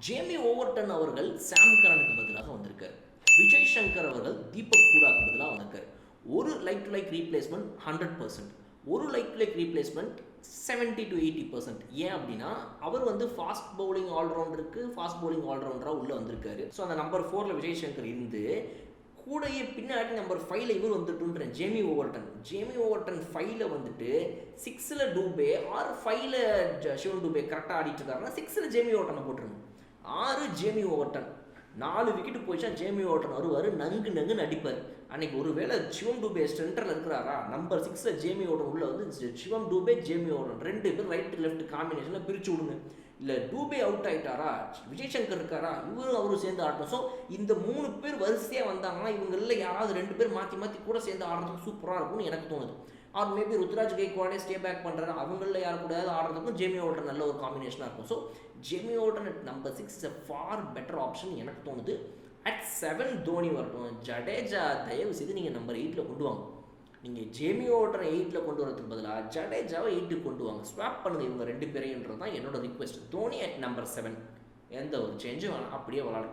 Jamie Overton அவர்கள் சாம் கரனுக்கு பதிலாக வந்திருக்கார். விஜய் சங்கர் அவர்கள் தீபக் கூடாக்கு பதிலாக வந்திருக்கார். ஒரு லைக் டு லைக் ரீப்ளேஸ்மெண்ட் 100%, ஒரு like to like replacement 70 to 80%. ஏன் அப்படின்னா அவர் வந்து ஃபாஸ்ட் பவுலிங் ஆல்ரவுண்டராக உள்ளே வந்திருக்காரு. ஸோ அந்த நம்பர் 4ல் விஜய் சங்கர் இருந்து கூடையே பின்னாடி நம்பர் 5ல் இவர் வந்துட்டுன்றேன் ஜேமி ஓவர்டன் 5ல் வந்துட்டு 6ல் டூபே ஆர் 5ல் சிவன் டூபே கரெக்டாக ஆடிட்டு இருக்காருன்னா 6ல் ஜேமி ஓவர்டனை போட்டுருங்க. 6 ஜேமி ஓவர்டன், 4 விக்கெட் போயிடுச்சா ஜேமி ஓவர்டன் வருவார், நங்குன்னு அடிப்பார். அன்னைக்கு ஒருவேளை சிவம் டூபே சென்டரில் இருக்கிறாரா, நம்பர் 6ல் ஜேமி ஓவர்டன் உள்ள வந்து சிவம் டூபே ஜேமி ஓவர்டன் 2 பேர் ரைட் லெஃப்ட் காம்பினேஷனில் பிரித்து விடுங்க. இல்லை டூபே அவுட் ஆகிட்டாரா, விஜய் சங்கர் இருக்காரா, அவரும் சேர்ந்து ஆடணும். ஸோ இந்த 3 பேர் வரிசையாக வந்தாங்கன்னா இவங்களில் யாராவது 2 பேர் மாற்றி கூட சேர்ந்து ஆடுறதுக்கு சூப்பராக இருக்கும்னு எனக்கு தோணுது. ஆர் மேபி ருத்ராஜ் கைக்வாடே ஸ்டே பேக் பண்ணுறாரு, அவங்களில் யார் கூடயாவது ஆடுறதுக்கும் ஜேமி ஓவர்டன் நல்ல ஒரு காம்பினேஷனாக இருக்கும். So Jamie Overton at number 6 is a for better option எனக்கு தோணுது. அட் 7 தோனி வரட்டும். ஜடேஜா தயவு செய்து நீங்கள் நம்பர் 8ல் கொண்டு வாங்க. நீங்கள் ஜேமி ஓவர்டனை 8ல் கொண்டு வரதுக்கு பதிலாக ஜடேஜாவை 8க்கு கொண்டு வாங்க. ஸ்வாப் பண்ணுங்கள் இவங்க 2 பேரைன்றது தான் என்னோட ரிக்வெஸ்ட். தோனி அட் நம்பர் 7, எந்த ஒரு சேஞ்சும் வேணாம், அப்படியே விளாடும்.